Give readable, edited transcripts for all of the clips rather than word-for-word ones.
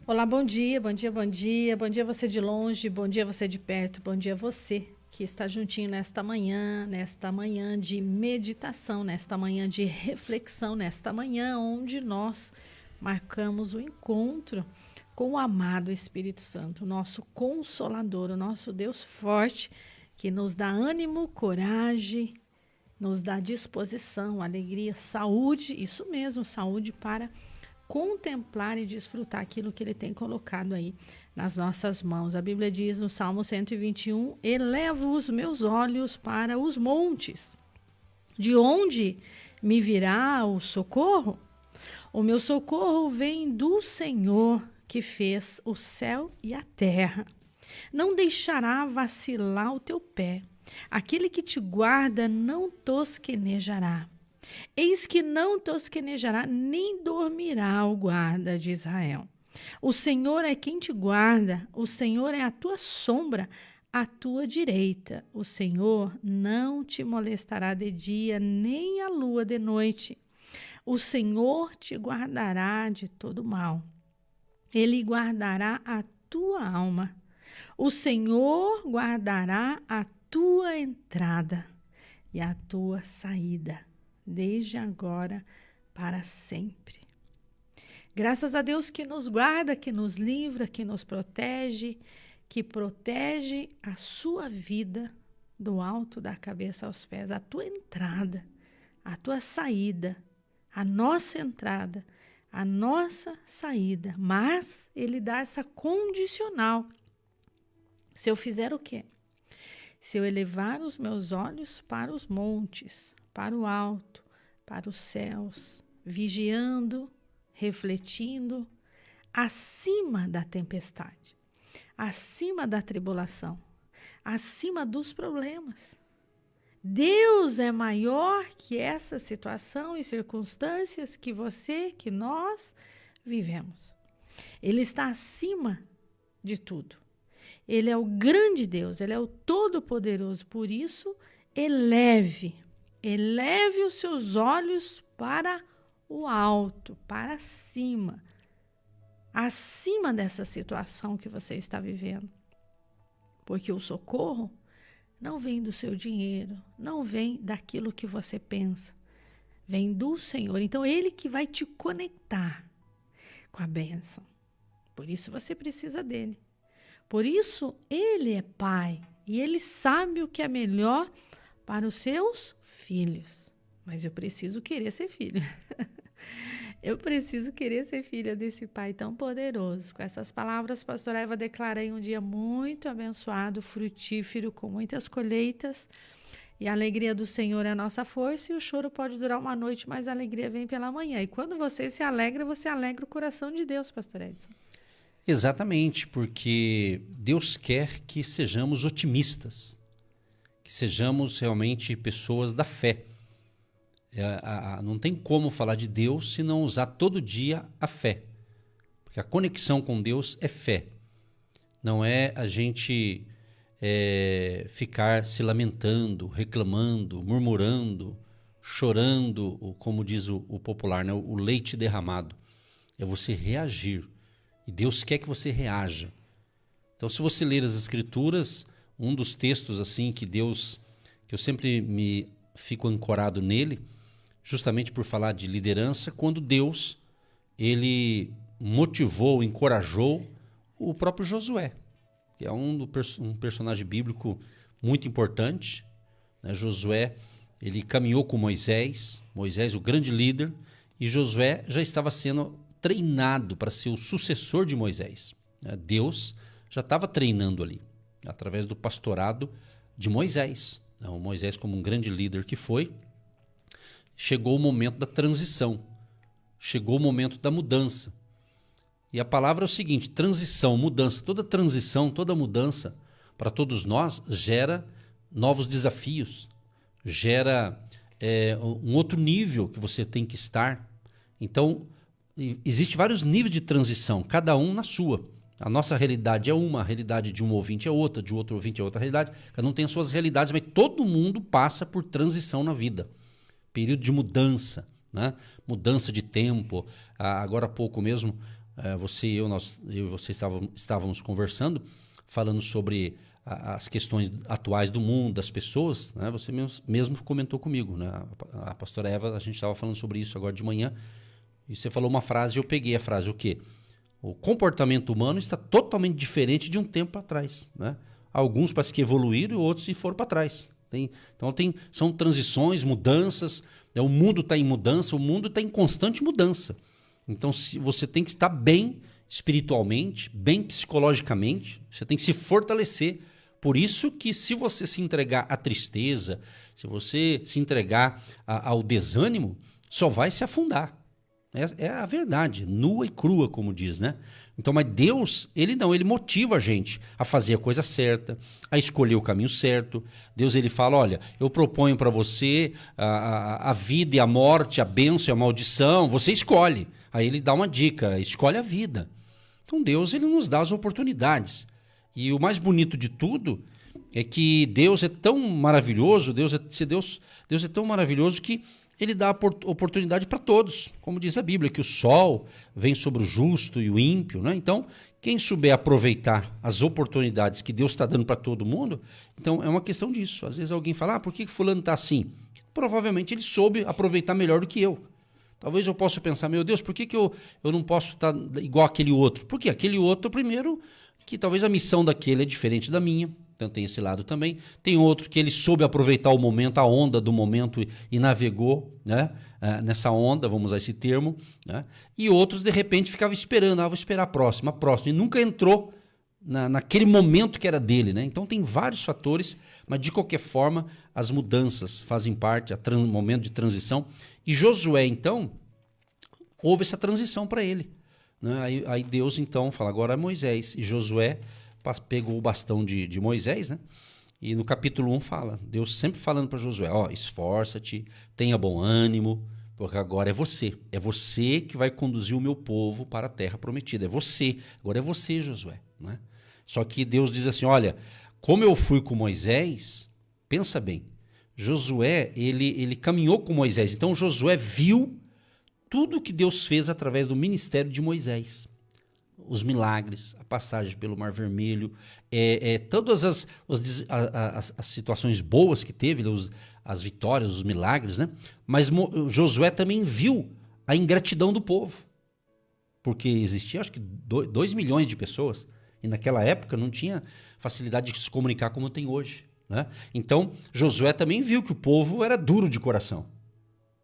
Olá, bom dia, bom dia, bom dia. Bom dia você de longe, bom dia você de perto, bom dia você que está juntinho nesta manhã de meditação, nesta manhã de reflexão, nesta manhã onde nós marcamos o encontro com o amado Espírito Santo, o nosso consolador, o nosso Deus forte, que nos dá ânimo, coragem, nos dá disposição, alegria, saúde, isso mesmo, saúde para contemplar e desfrutar aquilo que ele tem colocado aí nas nossas mãos. A Bíblia diz no Salmo 121, elevo os meus olhos para os montes. De onde me virá o socorro? O meu socorro vem do Senhor, que fez o céu e a terra. Não deixará vacilar o teu pé. Aquele que te guarda não tosquenejará. Eis que não tosquenejará, nem dormirá o guarda de Israel. O Senhor é quem te guarda, o Senhor é a tua sombra, à tua direita. O Senhor não te molestará de dia, nem a lua de noite. O Senhor te guardará de todo mal. Ele guardará a tua alma. O Senhor guardará a tua entrada e a tua saída, desde agora para sempre. Graças a Deus que nos guarda, que nos livra, que nos protege, que protege a sua vida do alto da cabeça aos pés, a tua entrada, a tua saída, a nossa entrada, a nossa saída. Mas ele dá essa condicional. Se eu fizer o quê? Se eu elevar os meus olhos para os montes, para o alto, para os céus, vigiando, refletindo, acima da tempestade, acima da tribulação, acima dos problemas. Deus é maior que essa situação e circunstâncias que você, que nós vivemos. Ele está acima de tudo. Ele é o grande Deus, ele é o Todo-Poderoso. Por isso, eleve os seus olhos para o alto, para cima, acima dessa situação que você está vivendo. Porque o socorro não vem do seu dinheiro, não vem daquilo que você pensa, vem do Senhor. Então, ele que vai te conectar com a bênção. Por isso você precisa dele. Por isso, ele é pai e ele sabe o que é melhor para os seus filhos. Mas eu preciso querer ser filho. Eu preciso querer ser filha desse pai tão poderoso. Com essas palavras, pastor Eva, declarei um dia muito abençoado, frutífero, com muitas colheitas. E a alegria do Senhor é a nossa força, e o choro pode durar uma noite, mas a alegria vem pela manhã. E quando você se alegra, você alegra o coração de Deus, pastor Edson. Exatamente, porque Deus quer que sejamos otimistas, que sejamos realmente pessoas da fé. Não tem como falar de Deus se não usar todo dia a fé, porque a conexão com Deus é fé, não é a gente ficar se lamentando, reclamando, murmurando, chorando, como diz o popular, né? O leite derramado. É você reagir. E Deus quer que você reaja. Então, se você ler as Escrituras, um dos textos assim que eu sempre me fico ancorado nele, justamente por falar de liderança, quando Deus, ele motivou, encorajou o próprio Josué, que é um personagem bíblico muito importante, né? Josué, ele caminhou com Moisés, o grande líder, e Josué já estava sendo treinado para ser o sucessor de Moisés. Deus já estava treinando ali, através do pastorado de Moisés. Então, Moisés, como um grande líder que foi, chegou o momento da transição, chegou o momento da mudança. E a palavra é o seguinte: transição, mudança. Toda transição, toda mudança, para todos nós, gera novos desafios, gera um outro nível que você tem que estar. Então, existe vários níveis de transição, cada um na sua. A nossa realidade é uma, a realidade de um ouvinte é outra, de outro ouvinte é outra realidade. Cada um tem as suas realidades, mas todo mundo passa por transição na vida. Período de mudança, né? Mudança de tempo. Agora há pouco mesmo, eu e você estávamos conversando, falando sobre as questões atuais do mundo, das pessoas, né? Você mesmo comentou comigo, né? A pastora Eva, a gente estava falando sobre isso agora de manhã, e você falou uma frase, e eu peguei a frase, o quê? O comportamento humano está totalmente diferente de um tempo atrás, né? Alguns parece que evoluíram e outros se foram para trás. São transições, mudanças, né? O mundo está em mudança, o mundo está em constante mudança. Então, você tem que estar bem espiritualmente, bem psicologicamente, você tem que se fortalecer. Por isso que se você se entregar à tristeza, se você se entregar ao desânimo, só vai se afundar. É a verdade, nua e crua, como diz, né? Então, mas Deus, ele motiva a gente a fazer a coisa certa, a escolher o caminho certo. Deus, ele fala, olha, eu proponho para você a vida e a morte, a bênção e a maldição, você escolhe. Aí ele dá uma dica, escolhe a vida. Então Deus, ele nos dá as oportunidades. E o mais bonito de tudo é que Deus é tão maravilhoso, Deus é tão maravilhoso que ele dá oportunidade para todos. Como diz a Bíblia, que o sol vem sobre o justo e o ímpio, né? Então, quem souber aproveitar as oportunidades que Deus está dando para todo mundo, então é uma questão disso. Às vezes alguém fala, por que fulano está assim? Provavelmente ele soube aproveitar melhor do que eu. Talvez eu possa pensar, meu Deus, por que eu não posso estar igual aquele outro? Porque aquele outro, primeiro, que talvez a missão daquele é diferente da minha. Então tem esse lado também. Tem outro que ele soube aproveitar o momento, a onda do momento e navegou, né? Nessa onda, vamos usar esse termo. Né? E outros, de repente, ficavam esperando. Vou esperar a próxima. E nunca entrou naquele momento que era dele. Né? Então tem vários fatores, mas de qualquer forma, as mudanças fazem parte, momento de transição. E Josué, então, houve essa transição para ele. Né? Aí Deus, então, fala, agora é Moisés. E Josué pegou o bastão de Moisés, né? E no capítulo 1 fala, Deus sempre falando para Josué, esforça-te, tenha bom ânimo, porque agora é você que vai conduzir o meu povo para a terra prometida, agora é você, Josué, né? Só que Deus diz assim, olha, como eu fui com Moisés, pensa bem, Josué, ele caminhou com Moisés, então Josué viu tudo que Deus fez através do ministério de Moisés. Os milagres, a passagem pelo Mar Vermelho, todas as situações boas que teve, as vitórias, os milagres, né? Mas Josué também viu a ingratidão do povo, porque existia, acho que 2 milhões de pessoas, e naquela época não tinha facilidade de se comunicar como tem hoje, né? Então, Josué também viu que o povo era duro de coração.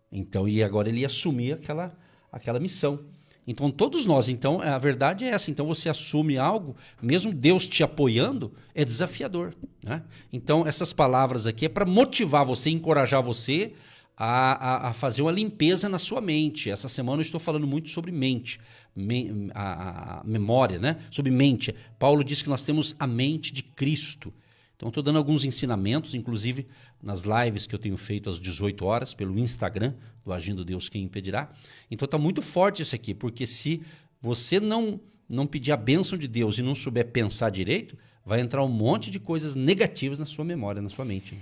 Então, e agora ele ia assumir aquela missão. Então, todos nós, então, a verdade é essa. Então, você assume algo, mesmo Deus te apoiando, é desafiador. Né? Então, essas palavras aqui é para motivar você, encorajar você a fazer uma limpeza na sua mente. Essa semana eu estou falando muito sobre mente, a memória, né? Sobre mente. Paulo diz que nós temos a mente de Cristo. Então, estou dando alguns ensinamentos, inclusive nas lives que eu tenho feito às 18 horas, pelo Instagram, do Agindo Deus Quem Impedirá. Então, está muito forte isso aqui, porque se você não pedir a bênção de Deus e não souber pensar direito, vai entrar um monte de coisas negativas na sua memória, na sua mente.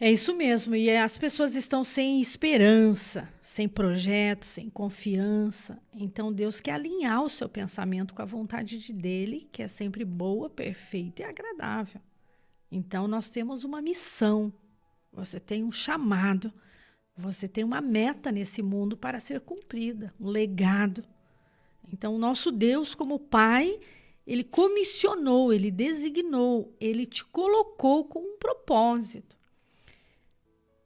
É isso mesmo, e as pessoas estão sem esperança, sem projeto, sem confiança. Então, Deus quer alinhar o seu pensamento com a vontade dele, que é sempre boa, perfeita e agradável. Então, nós temos uma missão, você tem um chamado, você tem uma meta nesse mundo para ser cumprida, um legado. Então, o nosso Deus, como Pai, ele comissionou, ele designou, ele te colocou com um propósito.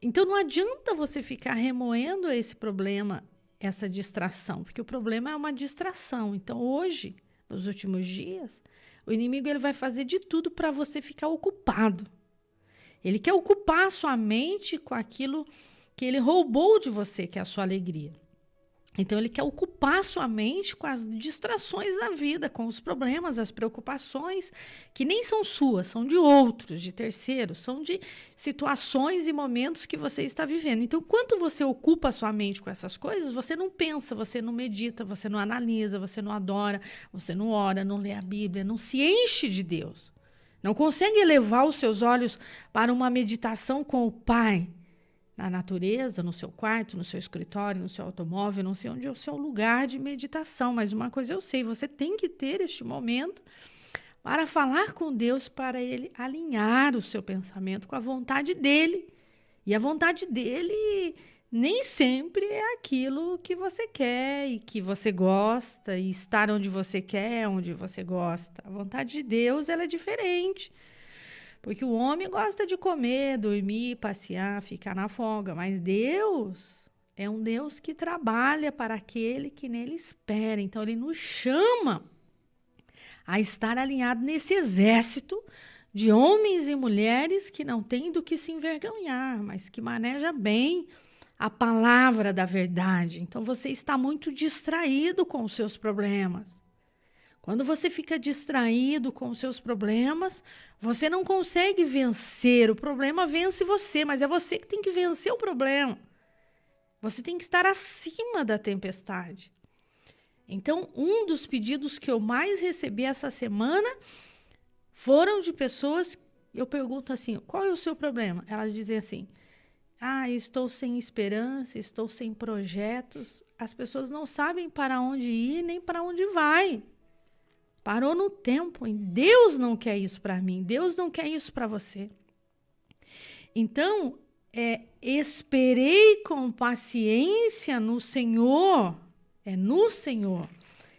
Então, não adianta você ficar remoendo esse problema, essa distração, porque o problema é uma distração. Então, hoje, nos últimos dias, o inimigo ele vai fazer de tudo para você ficar ocupado. Ele quer ocupar a sua mente com aquilo que ele roubou de você, que é a sua alegria. Então, ele quer ocupar a sua mente com as distrações da vida, com os problemas, as preocupações, que nem são suas, são de outros, de terceiros, são de situações e momentos que você está vivendo. Então, quando você ocupa a sua mente com essas coisas, você não pensa, você não medita, você não analisa, você não adora, você não ora, não lê a Bíblia, não se enche de Deus. Não consegue elevar os seus olhos para uma meditação com o Pai. na natureza, no seu quarto, no seu escritório, no seu automóvel, não sei onde é o seu lugar de meditação, mas uma coisa eu sei, você tem que ter este momento para falar com Deus, para Ele alinhar o seu pensamento com a vontade dEle. E a vontade dEle nem sempre é aquilo que você quer e que você gosta, e estar onde você quer, onde você gosta. A vontade de Deus, ela é diferente. Porque o homem gosta de comer, dormir, passear, ficar na folga. Mas Deus é um Deus que trabalha para aquele que nele espera. Então, Ele nos chama a estar alinhado nesse exército de homens e mulheres que não têm do que se envergonhar, mas que maneja bem a palavra da verdade. Então, você está muito distraído com os seus problemas. Quando você fica distraído com os seus problemas, você não consegue vencer. O problema vence você, mas é você que tem que vencer o problema. Você tem que estar acima da tempestade. Então, um dos pedidos que eu mais recebi essa semana foram de pessoas, eu pergunto assim, qual é o seu problema? Elas dizem assim, estou sem esperança, estou sem projetos. As pessoas não sabem para onde ir, nem para onde vai. Parou no tempo. Deus não quer isso para mim. Deus não quer isso para você. Então, esperei com paciência no Senhor. É no Senhor.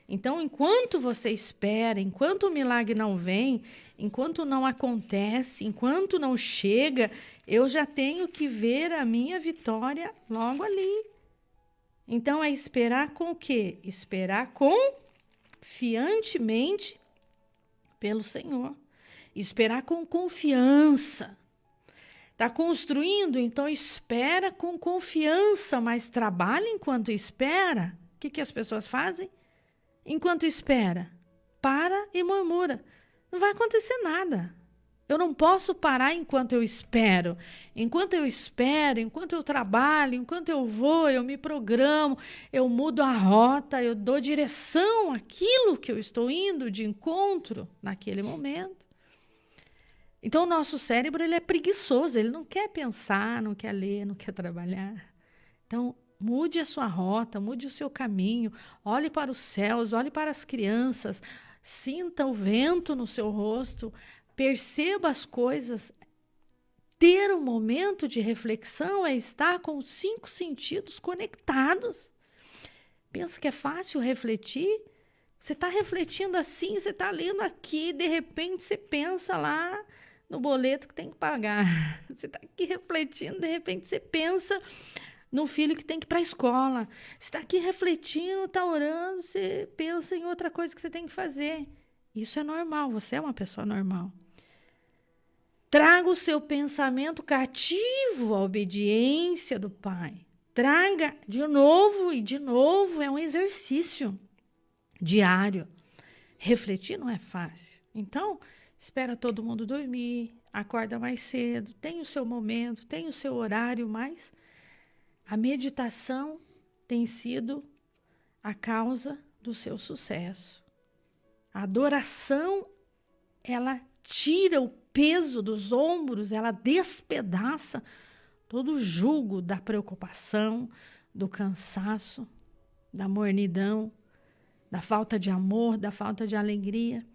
Então, enquanto você espera, enquanto o milagre não vem, enquanto não acontece, enquanto não chega, eu já tenho que ver a minha vitória logo ali. Então, é esperar com o quê? Esperar confiantemente pelo Senhor. Esperar com confiança. Está construindo, então espera com confiança, mas trabalha enquanto espera. O que as pessoas fazem? Enquanto espera, para e murmura. Não vai acontecer nada. Eu não posso parar enquanto eu espero. Enquanto eu espero, enquanto eu trabalho, enquanto eu vou, eu me programo, eu mudo a rota, eu dou direção àquilo que eu estou indo de encontro naquele momento. Então, o nosso cérebro ele é preguiçoso, ele não quer pensar, não quer ler, não quer trabalhar. Então, mude a sua rota, mude o seu caminho, olhe para os céus, olhe para as crianças, sinta o vento no seu rosto, perceba as coisas. Ter um momento de reflexão é estar com os 5 sentidos conectados. Pensa que é fácil refletir? Você está refletindo assim, você está lendo aqui, de repente você pensa lá no boleto que tem que pagar. Você está aqui refletindo, de repente você pensa no filho que tem que ir para a escola. Você está aqui refletindo, está orando, você pensa em outra coisa que você tem que fazer. Isso é normal, você é uma pessoa normal. Traga o seu pensamento cativo à obediência do Pai. Traga de novo e de novo, é um exercício diário. Refletir não é fácil. Então, espera todo mundo dormir, acorda mais cedo, tem o seu momento, tem o seu horário, mas a meditação tem sido a causa do seu sucesso. A adoração, ela tira o peso dos ombros, ela despedaça todo o jugo da preocupação, do cansaço, da mornidão, da falta de amor, da falta de alegria.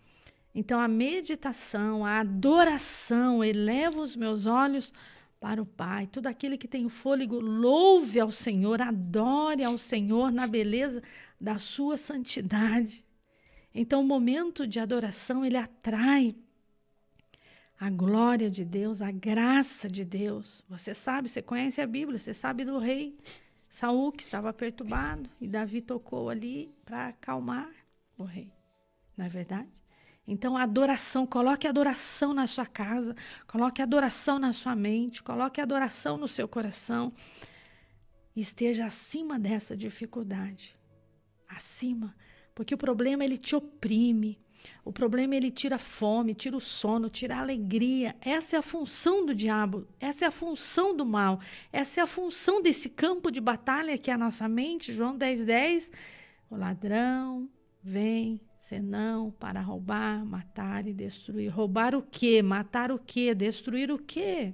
Então, a meditação, a adoração, eleva os meus olhos para o Pai. Tudo aquele que tem o fôlego, louve ao Senhor, adore ao Senhor na beleza da sua santidade. Então, o momento de adoração, ele atrai a glória de Deus, a graça de Deus. Você sabe, você conhece a Bíblia, você sabe do rei Saul, que estava perturbado, e Davi tocou ali para acalmar o rei. Não é verdade? Então, a adoração, coloque a adoração na sua casa, coloque a adoração na sua mente, coloque a adoração no seu coração. Esteja acima dessa dificuldade. Acima. Porque o problema, ele te oprime. O problema, ele tira a fome, tira o sono, tira a alegria. Essa é a função do diabo, essa é a função do mal, essa é a função desse campo de batalha que é a nossa mente. João 10:10, o ladrão vem senão para roubar, matar e destruir. Roubar o quê? Matar o quê? Destruir o quê?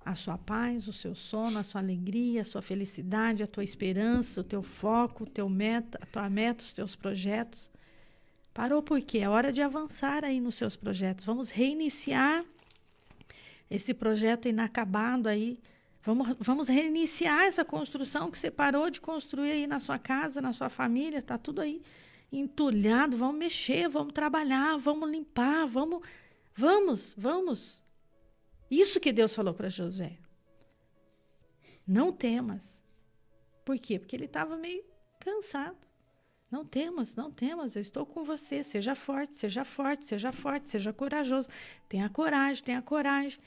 a sua paz, o seu sono, a sua alegria, a sua felicidade, a tua esperança, o teu foco, a tua meta, os teus projetos. Parou por quê? É hora de avançar aí nos seus projetos. Vamos reiniciar esse projeto inacabado aí. Vamos reiniciar essa construção que você parou de construir aí na sua casa, na sua família. Está tudo aí entulhado. Vamos mexer, vamos trabalhar, vamos limpar, vamos. Isso que Deus falou para Josué. Não temas. Por quê? Porque ele estava meio cansado. Não temas, eu estou com você. Seja forte, seja corajoso. Tenha coragem.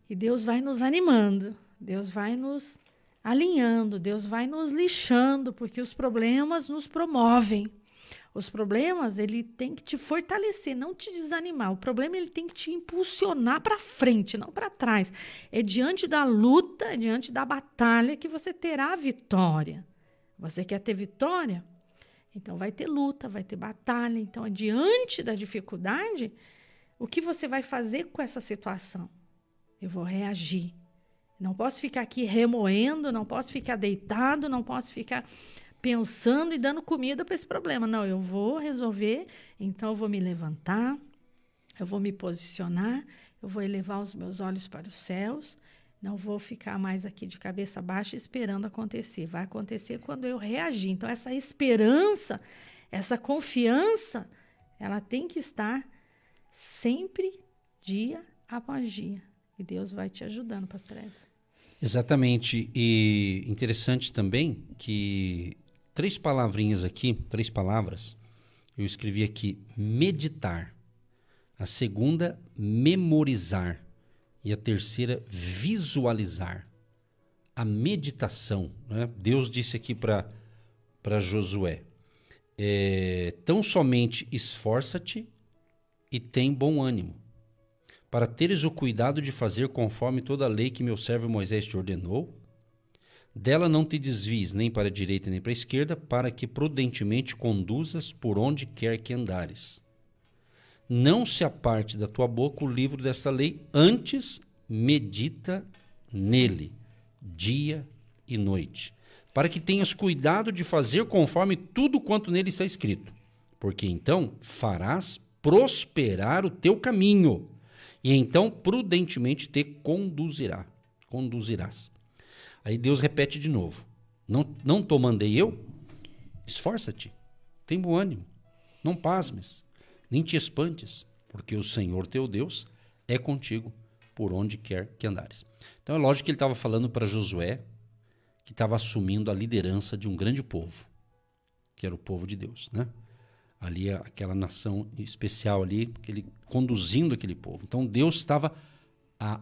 E Deus vai nos animando, Deus vai nos alinhando, Deus vai nos lixando, porque os problemas nos promovem. Os problemas, ele tem que te fortalecer, não te desanimar. O problema, ele tem que te impulsionar para frente, não para trás. É diante da luta, é diante da batalha que você terá a vitória. Você quer ter vitória? Então, vai ter luta, vai ter batalha. Então, diante da dificuldade, o que você vai fazer com essa situação? Eu vou reagir. Não posso ficar aqui remoendo, não posso ficar deitado, não posso ficar pensando e dando comida para esse problema. Não, eu vou resolver, então eu vou me levantar, eu vou me posicionar, eu vou elevar os meus olhos para os céus, não vou ficar mais aqui de cabeça baixa esperando acontecer. Vai acontecer quando eu reagir. Então, essa esperança, essa confiança, ela tem que estar sempre dia após dia. E Deus vai te ajudando, pastor Edson. Exatamente. E interessante também que 3 palavrinhas aqui, 3 palavras, eu escrevi aqui, meditar. A segunda, memorizar. E a terceira, visualizar. A meditação, né? Deus disse aqui para Josué, tão somente esforça-te e tem bom ânimo, para teres o cuidado de fazer conforme toda a lei que meu servo Moisés te ordenou. Dela não te desvies nem para a direita nem para a esquerda, para que prudentemente conduzas por onde quer que andares. Não se aparte da tua boca o livro desta lei, antes medita nele, dia e noite, para que tenhas cuidado de fazer conforme tudo quanto nele está escrito, porque então farás prosperar o teu caminho, e então prudentemente te conduzirás. Aí Deus repete de novo, não te mandei eu? Esforça-te, tem bom ânimo, não pasmes, nem te espantes, porque o Senhor teu Deus é contigo por onde quer que andares. Então é lógico que ele estava falando para Josué, que estava assumindo a liderança de um grande povo, que era o povo de Deus, né? Ali aquela nação especial ali, conduzindo aquele povo. Então Deus estava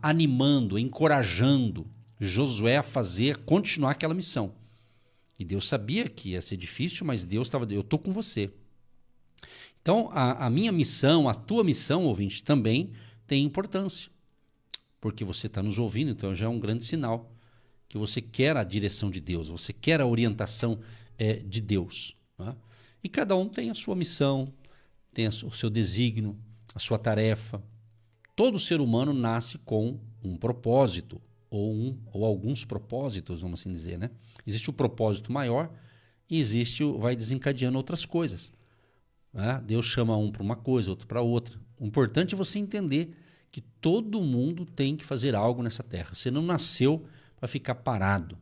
animando, encorajando Josué a continuar aquela missão. E Deus sabia que ia ser difícil, mas Deus estava, eu estou com você. Então, a minha missão, a tua missão, ouvinte, também tem importância. Porque você está nos ouvindo, então já é um grande sinal que você quer a direção de Deus, você quer a orientação de Deus. Né? E cada um tem a sua missão, tem o seu desígnio, a sua tarefa. Todo ser humano nasce com um propósito, ou alguns propósitos, vamos assim dizer. Né? Existe o propósito maior e vai desencadeando outras coisas. Deus chama um para uma coisa, outro para outra. O importante é você entender que todo mundo tem que fazer algo nessa terra. Você não nasceu para ficar parado.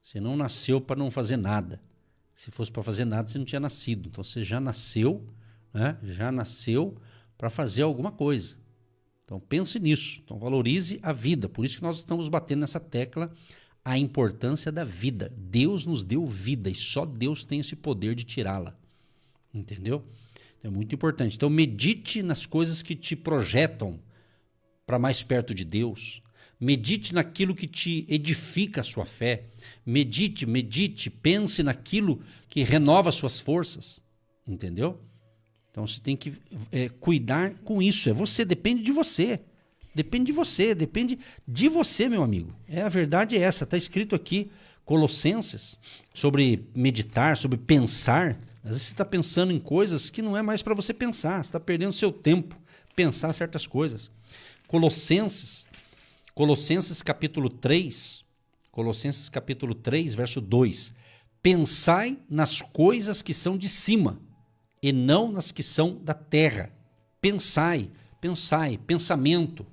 Você não nasceu para não fazer nada. Se fosse para fazer nada, você não tinha nascido. Então você já nasceu, né? Já nasceu para fazer alguma coisa. Então pense nisso. Então valorize a vida. Por isso que nós estamos batendo nessa tecla, a importância da vida. Deus nos deu vida e só Deus tem esse poder de tirá-la. Entendeu? É muito importante. Então medite nas coisas que te projetam para mais perto de Deus. Medite naquilo que te edifica a sua fé. Medite, pense naquilo que renova as suas forças. Entendeu? Então você tem que cuidar com isso. Depende de você. Depende de você, meu amigo. A verdade é essa. Está escrito aqui, Colossenses, sobre meditar, sobre pensar. Às vezes você está pensando em coisas que não é mais para você pensar. Você está perdendo seu tempo pensar certas coisas. Colossenses, Colossenses capítulo 3, verso 2. Pensai nas coisas que são de cima e não nas que são da terra. Pensai, pensamento,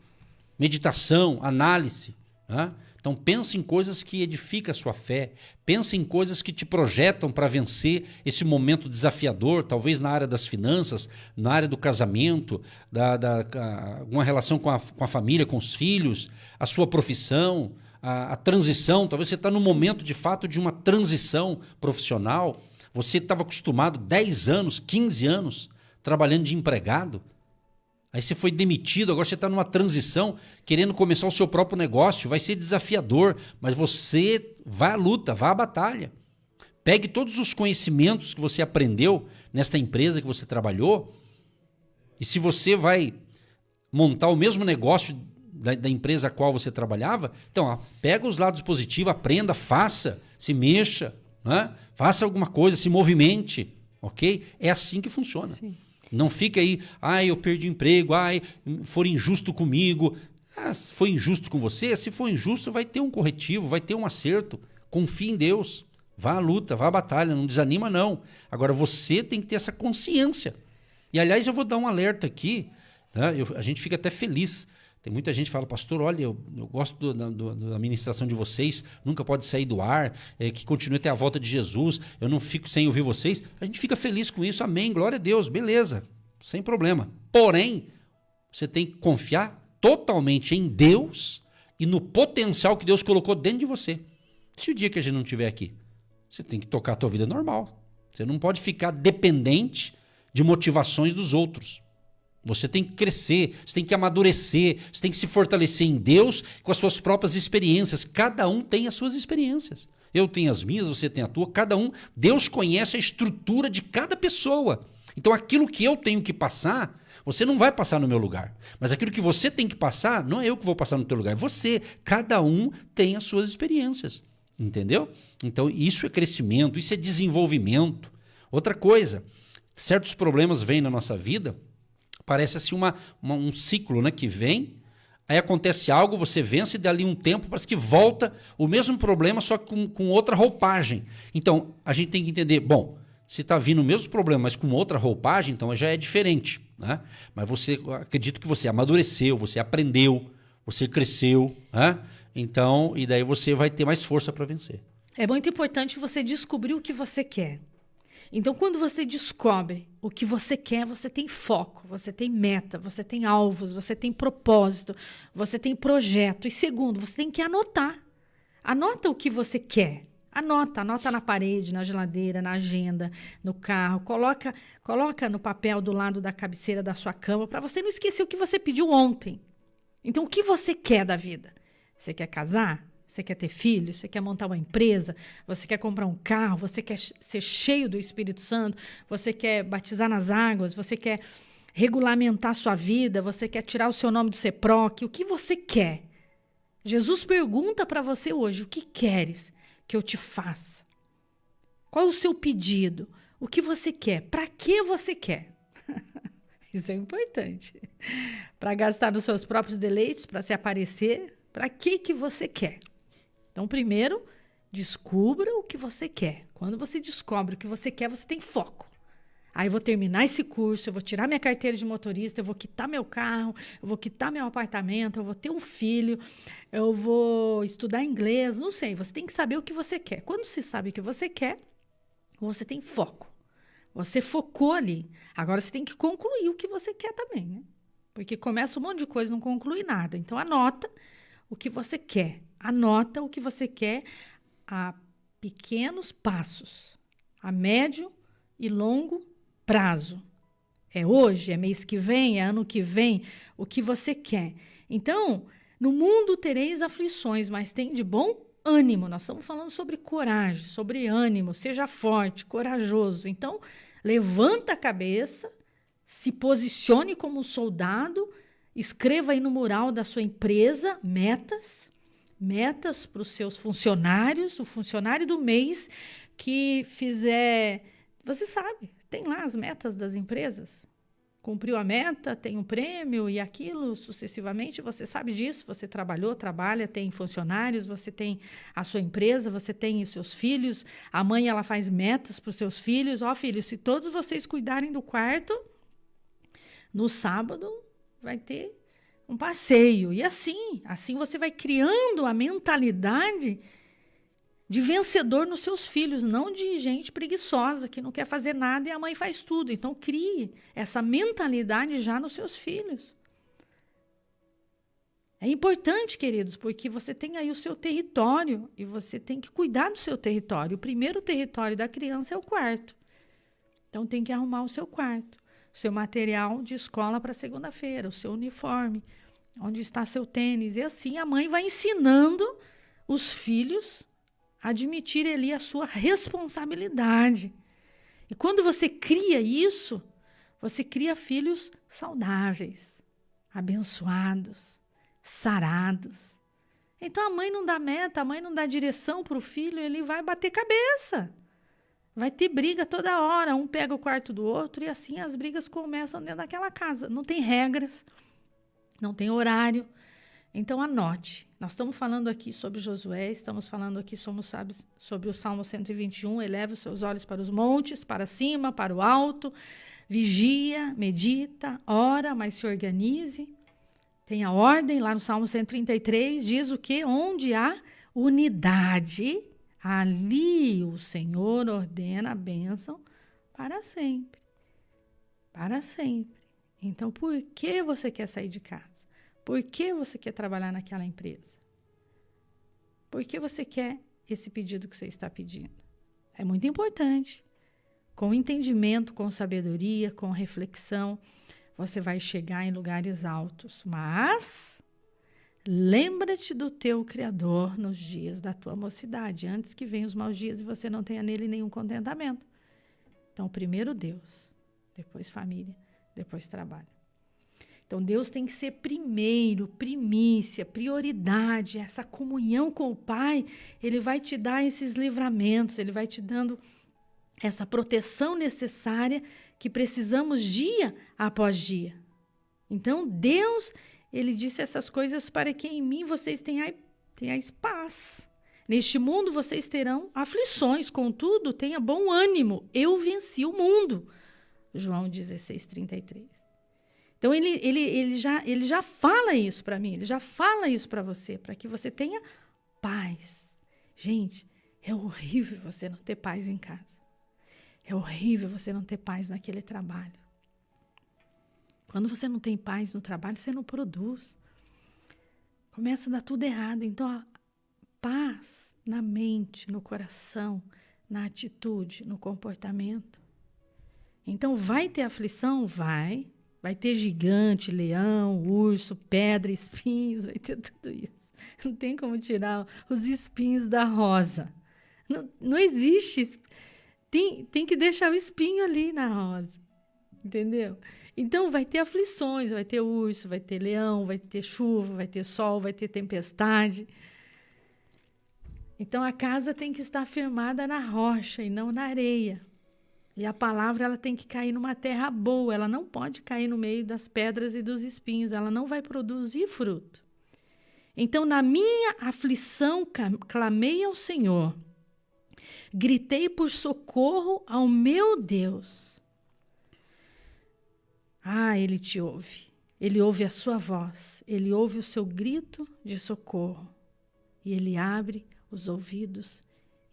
meditação, análise. Né? Então pense em coisas que edificam a sua fé, pense em coisas que te projetam para vencer esse momento desafiador, talvez na área das finanças, na área do casamento, uma relação com a família, com os filhos, a sua profissão, a transição. Talvez você está no momento de fato de uma transição profissional, você estava acostumado 10 anos, 15 anos trabalhando de empregado, aí você foi demitido, agora você está numa transição, querendo começar o seu próprio negócio, vai ser desafiador, mas você vai à luta, vai à batalha. Pegue todos os conhecimentos que você aprendeu nesta empresa que você trabalhou, e se você vai montar o mesmo negócio da empresa a qual você trabalhava, então pega os lados positivos, aprenda, faça, se mexa, né? Faça alguma coisa, se movimente, ok? É assim que funciona. Sim. Não fica aí, eu perdi o emprego, foram injusto comigo. Se foi injusto com você, se for injusto, vai ter um corretivo, vai ter um acerto. Confie em Deus. Vá à luta, vá à batalha, não desanima não. Agora você tem que ter essa consciência. E aliás, eu vou dar um alerta aqui, né? A gente fica até feliz. Tem muita gente que fala, pastor, olha, eu gosto da ministração de vocês, nunca pode sair do ar, que continue até a volta de Jesus, eu não fico sem ouvir vocês. A gente fica feliz com isso, amém, glória a Deus, beleza, sem problema. Porém, você tem que confiar totalmente em Deus e no potencial que Deus colocou dentro de você. Se o dia que a gente não estiver aqui, você tem que tocar a tua vida normal. Você não pode ficar dependente de motivações dos outros. Você tem que crescer, você tem que amadurecer, você tem que se fortalecer em Deus com as suas próprias experiências. Cada um tem as suas experiências. Eu tenho as minhas, você tem a tua, cada um. Deus conhece a estrutura de cada pessoa. Então aquilo que eu tenho que passar, você não vai passar no meu lugar. Mas aquilo que você tem que passar, não é eu que vou passar no teu lugar, é você. Cada um tem as suas experiências. Entendeu? Então isso é crescimento, isso é desenvolvimento. Outra coisa, certos problemas vêm na nossa vida. Parece assim um ciclo, né, que vem, aí acontece algo, você vence e dali um tempo parece que volta o mesmo problema, só que com outra roupagem. Então, a gente tem que entender, bom, se está vindo o mesmo problema, mas com outra roupagem, então já é diferente. Né? Mas acredito que você amadureceu, você aprendeu, você cresceu, né? Então, e daí você vai ter mais força para vencer. É muito importante você descobrir o que você quer. Então, quando você descobre o que você quer, você tem foco, você tem meta, você tem alvos, você tem propósito, você tem projeto. E segundo, você tem que anotar. Anota o que você quer. Anota na parede, na geladeira, na agenda, no carro. Coloca no papel do lado da cabeceira da sua cama para você não esquecer o que você pediu ontem. Então, o que você quer da vida? Você quer casar? Você quer ter filhos? Você quer montar uma empresa? Você quer comprar um carro? Você quer ser cheio do Espírito Santo? Você quer batizar nas águas? Você quer regulamentar a sua vida? Você quer tirar o seu nome do CEPROC? O que você quer? Jesus pergunta para você hoje, o que queres que eu te faça? Qual é o seu pedido? O que você quer? Para que você quer? Isso é importante. Para gastar nos seus próprios deleites? Para se aparecer? Para que você quer? Então, primeiro, descubra o que você quer. Quando você descobre o que você quer, você tem foco. Aí eu vou terminar esse curso, eu vou tirar minha carteira de motorista, eu vou quitar meu carro, eu vou quitar meu apartamento, eu vou ter um filho, eu vou estudar inglês, não sei. Você tem que saber o que você quer. Quando você sabe o que você quer, você tem foco. Você focou ali. Agora você tem que concluir o que você quer também, né? Porque começa um monte de coisa e não conclui nada. Então, anota o que você quer. Anota o que você quer a pequenos passos, a médio e longo prazo. É hoje, é mês que vem, é ano que vem, o que você quer. Então, no mundo tereis aflições, mas tem de bom ânimo. Nós estamos falando sobre coragem, sobre ânimo, seja forte, corajoso. Então, levanta a cabeça, se posicione como um soldado, escreva aí no mural da sua empresa metas para os seus funcionários, o funcionário do mês que fizer... Você sabe, tem lá as metas das empresas. cumpriu a meta, tem um prêmio e aquilo sucessivamente, você sabe disso, você trabalhou, trabalha, tem funcionários, você tem a sua empresa, você tem os seus filhos, a mãe ela faz metas para os seus filhos, filhos, se todos vocês cuidarem do quarto, no sábado vai ter um passeio, e assim você vai criando a mentalidade de vencedor nos seus filhos, não de gente preguiçosa, que não quer fazer nada e a mãe faz tudo. Então, crie essa mentalidade já nos seus filhos. É importante, queridos, porque você tem aí o seu território e você tem que cuidar do seu território. O primeiro território da criança é o quarto. Então, tem que arrumar o seu quarto, o seu material de escola para segunda-feira, o seu uniforme, onde está seu tênis. E assim a mãe vai ensinando os filhos admitir ali a sua responsabilidade. E quando você cria isso, você cria filhos saudáveis, abençoados, sarados. Então a mãe não dá meta, a mãe não dá direção para o filho, ele vai bater cabeça. Vai ter briga toda hora, um pega o quarto do outro e assim as brigas começam dentro daquela casa. Não tem regras, não tem horário. Então, anote. Nós estamos falando aqui sobre Josué, estamos falando aqui sobre o Salmo 121. Eleva os seus olhos para os montes, para cima, para o alto. Vigia, medita, ora, mas se organize. Tenha ordem. Lá no Salmo 133 diz o quê? Onde há unidade, ali o Senhor ordena a bênção para sempre. Para sempre. Então, por que você quer sair de casa? Por que você quer trabalhar naquela empresa? Por que você quer esse pedido que você está pedindo? É muito importante. Com entendimento, com sabedoria, com reflexão, você vai chegar em lugares altos. Mas lembra-te do teu Criador nos dias da tua mocidade, antes que venham os maus dias e você não tenha nele nenhum contentamento. Então, primeiro Deus, depois família, depois trabalho. Então, Deus tem que ser primeiro, primícia, prioridade. Essa comunhão com o Pai, Ele vai te dar esses livramentos, Ele vai te dando essa proteção necessária que precisamos dia após dia. Então, Deus, Ele disse essas coisas para que em mim vocês tenhais paz. Neste mundo vocês terão aflições, contudo, tenha bom ânimo. Eu venci o mundo. João 16:33. Então, ele já fala isso para mim, ele já fala isso para você, para que você tenha paz. Gente, é horrível você não ter paz em casa. É horrível você não ter paz naquele trabalho. Quando você não tem paz no trabalho, você não produz. Começa a dar tudo errado. Então, a paz na mente, no coração, na atitude, no comportamento. Então, vai ter aflição? Vai. Vai ter gigante, leão, urso, pedra, espinhos, vai ter tudo isso. Não tem como tirar os espinhos da rosa. Não existe. Tem que deixar o espinho ali na rosa. Entendeu? Então, vai ter aflições, vai ter urso, vai ter leão, vai ter chuva, vai ter sol, vai ter tempestade. Então, a casa tem que estar firmada na rocha e não na areia. E a palavra ela tem que cair numa terra boa, ela não pode cair no meio das pedras e dos espinhos, ela não vai produzir fruto. Então, na minha aflição, clamei ao Senhor, gritei por socorro ao meu Deus. Ele te ouve, ele ouve a sua voz, ele ouve o seu grito de socorro, e ele abre os ouvidos,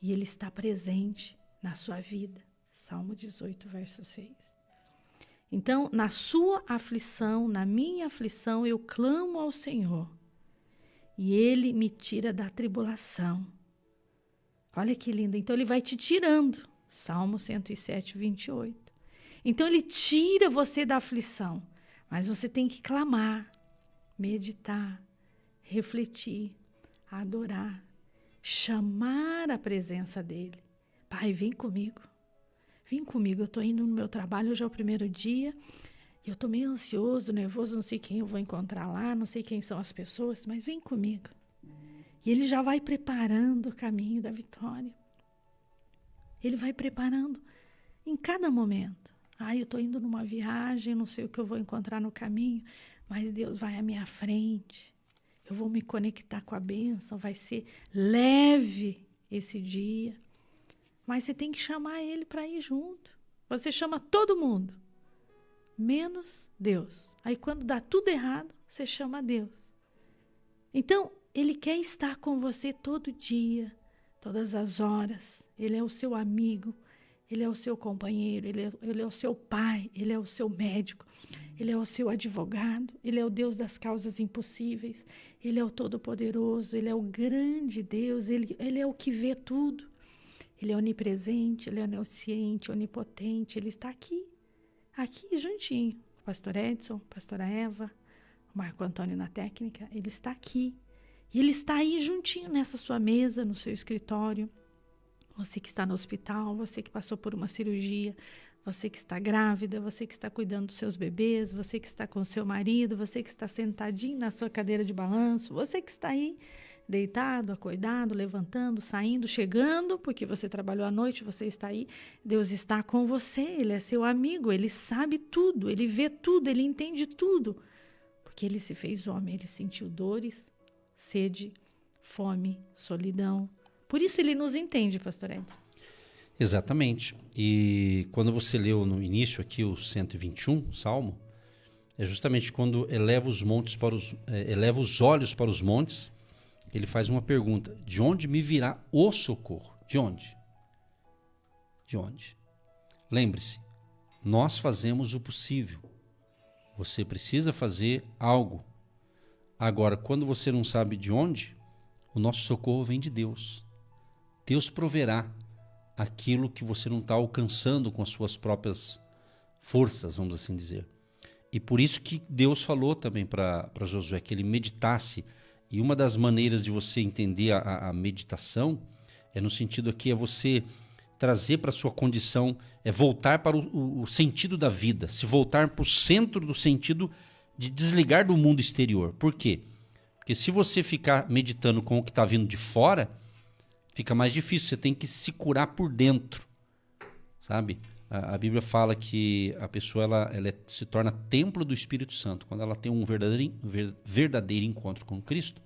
e ele está presente na sua vida. Salmo 18, verso 6. Então, na sua aflição, na minha aflição, eu clamo ao Senhor. E Ele me tira da tribulação. Olha que lindo. Então, Ele vai te tirando. Salmo 107, 28. Então, Ele tira você da aflição. Mas você tem que clamar, meditar, refletir, adorar, chamar a presença dEle. Pai, vem comigo. Vem comigo, eu estou indo no meu trabalho, hoje é o primeiro dia, e eu estou meio ansioso, nervoso, não sei quem eu vou encontrar lá, não sei quem são as pessoas, mas vem comigo. E Ele já vai preparando o caminho da vitória. Ele vai preparando em cada momento. Eu estou indo numa viagem, não sei o que eu vou encontrar no caminho, mas Deus vai à minha frente. Eu vou me conectar com a bênção, vai ser leve esse dia. Mas você tem que chamar ele para ir junto. Você chama todo mundo, menos Deus. Aí quando dá tudo errado, você chama Deus. Então, ele quer estar com você todo dia, todas as horas. Ele é o seu amigo, ele é o seu companheiro, ele é o seu pai, ele é o seu médico, ele é o seu advogado, ele é o Deus das causas impossíveis, ele é o Todo-Poderoso, ele é o grande Deus, ele é o que vê tudo. Ele é onipresente, ele é onisciente, onipotente, ele está aqui juntinho. O pastor Edson, a pastora Eva, o Marco Antônio na técnica, ele está aqui. E ele está aí juntinho nessa sua mesa, no seu escritório. Você que está no hospital, você que passou por uma cirurgia, você que está grávida, você que está cuidando dos seus bebês, você que está com o seu marido, você que está sentadinho na sua cadeira de balanço, você que está aí deitado, acordado, levantando, saindo, chegando, porque você trabalhou à noite, você está aí. Deus está com você, ele é seu amigo, ele sabe tudo, ele vê tudo, ele entende tudo. Porque ele se fez homem, ele sentiu dores, sede, fome, solidão. Por isso ele nos entende, pastor Edson. Exatamente. E quando você leu no início aqui o 121, Salmo, é justamente quando eleva os olhos para os montes, ele faz uma pergunta: de onde me virá o socorro? De onde? De onde? Lembre-se, nós fazemos o possível. Você precisa fazer algo. Agora, quando você não sabe de onde, o nosso socorro vem de Deus. Deus proverá aquilo que você não está alcançando com as suas próprias forças, vamos assim dizer. E por isso que Deus falou também para Josué que ele meditasse. E uma das maneiras de você entender a meditação é no sentido aqui, é você trazer para a sua condição, é voltar para o sentido da vida, se voltar para o centro do sentido de desligar do mundo exterior. Por quê? Porque se você ficar meditando com o que está vindo de fora, fica mais difícil, você tem que se curar por dentro, sabe? A Bíblia fala que a pessoa ela se torna templo do Espírito Santo. Quando ela tem um verdadeiro encontro com Cristo,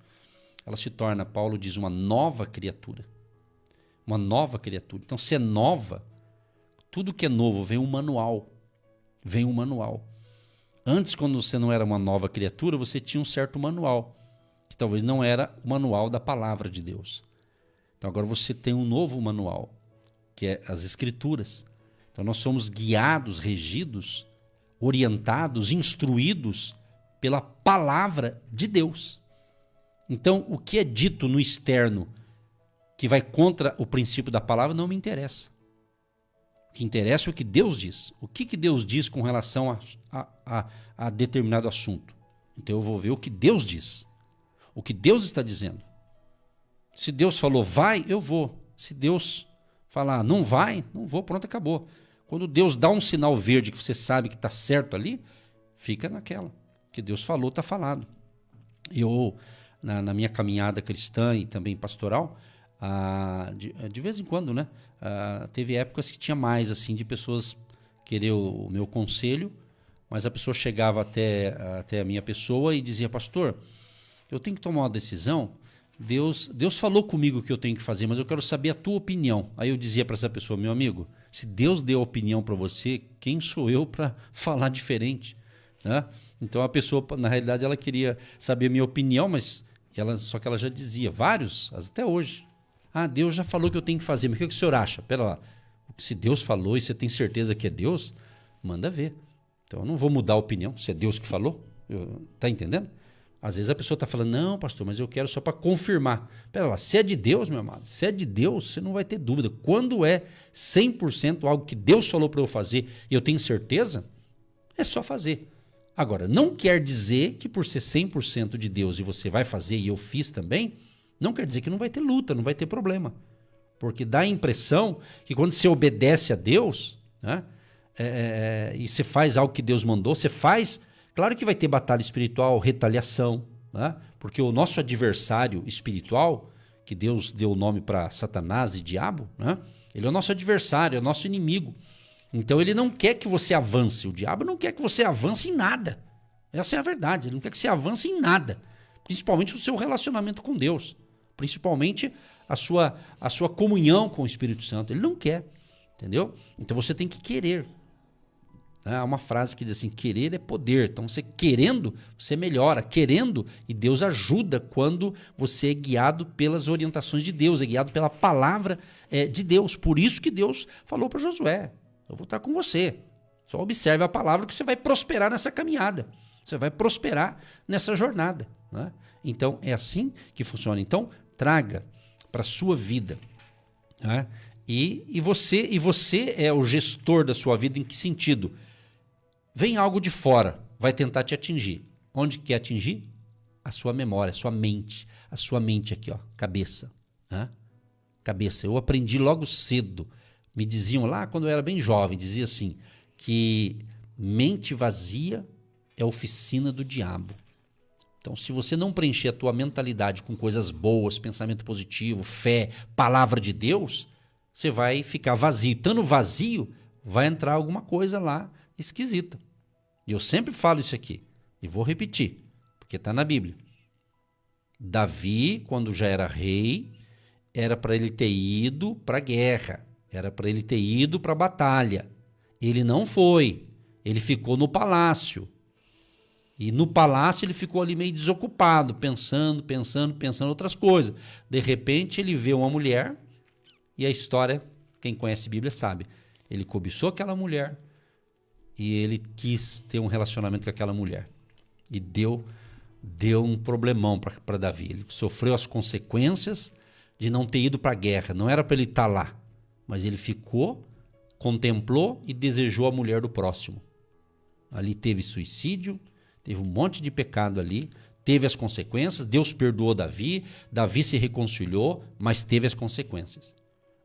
ela se torna, Paulo diz, uma nova criatura. Uma nova criatura. Então, se é nova, tudo que é novo vem um manual. Vem um manual. Antes, quando você não era uma nova criatura, você tinha um certo manual, que talvez não era o manual da palavra de Deus. Então, agora você tem um novo manual, que é as Escrituras. Então nós somos guiados, regidos, orientados, instruídos pela palavra de Deus. Então o que é dito no externo que vai contra o princípio da palavra não me interessa. O que interessa é o que Deus diz. O que Deus diz com relação a determinado assunto. Então eu vou ver o que Deus diz. O que Deus está dizendo. Se Deus falou vai, eu vou. Se Deus falar não vai, não vou, pronto, acabou. Quando Deus dá um sinal verde que você sabe que está certo ali, fica naquela. Que Deus falou, está falado. Eu, na minha caminhada cristã e também pastoral, de vez em quando, né, teve épocas que tinha mais assim de pessoas querer o meu conselho, mas a pessoa chegava até a minha pessoa e dizia: pastor, eu tenho que tomar uma decisão. Deus falou comigo o que eu tenho que fazer, mas eu quero saber a tua opinião. Aí eu dizia para essa pessoa: meu amigo, se Deus deu opinião para você, quem sou eu para falar diferente? Né? Então a pessoa, na realidade, ela queria saber a minha opinião, mas só que ela já dizia, vários, até hoje: Deus já falou que eu tenho que fazer, mas o que o senhor acha? Pera lá, se Deus falou e você tem certeza que é Deus, manda ver. Então eu não vou mudar a opinião, se é Deus que falou, tá entendendo? Às vezes a pessoa está falando: não, pastor, mas eu quero só para confirmar. Pera lá, se é de Deus, meu amado, se é de Deus, você não vai ter dúvida. Quando é 100% algo que Deus falou para eu fazer e eu tenho certeza, é só fazer. Agora, não quer dizer que por ser 100% de Deus e você vai fazer e eu fiz também, não quer dizer que não vai ter luta, não vai ter problema. Porque dá a impressão que quando você obedece a Deus, né, e você faz algo que Deus mandou, você faz... Claro que vai ter batalha espiritual, retaliação, né? Porque o nosso adversário espiritual, que Deus deu o nome para Satanás e diabo, né? Ele é o nosso adversário, é o nosso inimigo. Então ele não quer que você avance. O diabo não quer que você avance em nada. Essa é a verdade. Ele não quer que você avance em nada. Principalmente o seu relacionamento com Deus. Principalmente a sua comunhão com o Espírito Santo. Ele não quer. Entendeu? Então você tem que querer. Há uma frase que diz assim, querer é poder. Então você querendo, você melhora. Querendo, e Deus ajuda quando você é guiado pelas orientações de Deus, é guiado pela palavra de Deus. Por isso que Deus falou para Josué, eu vou estar com você. Só observe a palavra que você vai prosperar nessa caminhada. Você vai prosperar nessa jornada. Né? Então é assim que funciona. Então traga para a sua vida. Né? E você é o gestor da sua vida em que sentido? Vem algo de fora, vai tentar te atingir. Onde quer atingir? A sua memória, a sua mente. A sua mente aqui, ó, cabeça. Né? Cabeça. Eu aprendi logo cedo. Me diziam lá, quando eu era bem jovem, dizia assim, que mente vazia é oficina do diabo. Então, se você não preencher a tua mentalidade com coisas boas, pensamento positivo, fé, palavra de Deus, você vai ficar vazio. Estando vazio, vai entrar alguma coisa lá esquisita. E eu sempre falo isso aqui, e vou repetir, porque está na Bíblia. Davi, quando já era rei, era para ele ter ido para a guerra, era para ele ter ido para a batalha. Ele não foi, ele ficou no palácio. E no palácio ele ficou ali meio desocupado, pensando outras coisas. De repente ele vê uma mulher, e a história, quem conhece a Bíblia sabe, ele cobiçou aquela mulher, e ele quis ter um relacionamento com aquela mulher. E deu um problemão para Davi. Ele sofreu as consequências de não ter ido para a guerra. Não era para ele estar lá. Mas ele ficou, contemplou e desejou a mulher do próximo. Ali teve suicídio, teve um monte de pecado ali, teve as consequências. Deus perdoou Davi, Davi se reconciliou, mas teve as consequências.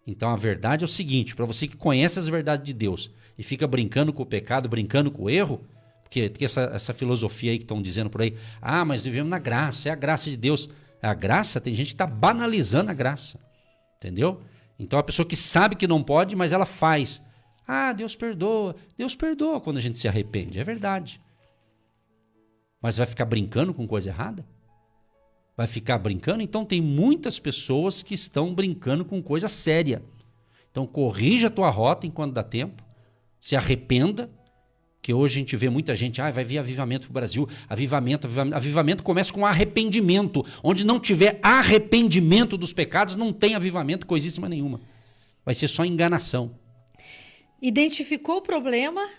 Então a verdade é o seguinte, para você que conhece as verdades de Deus e fica brincando com o pecado, brincando com o erro, porque essa filosofia aí que estão dizendo por aí, mas vivemos na graça, é a graça de Deus. A graça, tem gente que está banalizando a graça, entendeu? Então a pessoa que sabe que não pode, mas ela faz. Deus perdoa quando a gente se arrepende, é verdade. Mas vai ficar brincando com coisa errada? Vai ficar brincando? Então tem muitas pessoas que estão brincando com coisa séria. Então corrija a tua rota enquanto dá tempo, se arrependa, que hoje a gente vê muita gente, vai vir avivamento para o Brasil, avivamento começa com arrependimento. Onde não tiver arrependimento dos pecados, não tem avivamento, coisíssima nenhuma. Vai ser só enganação. Identificou o problema?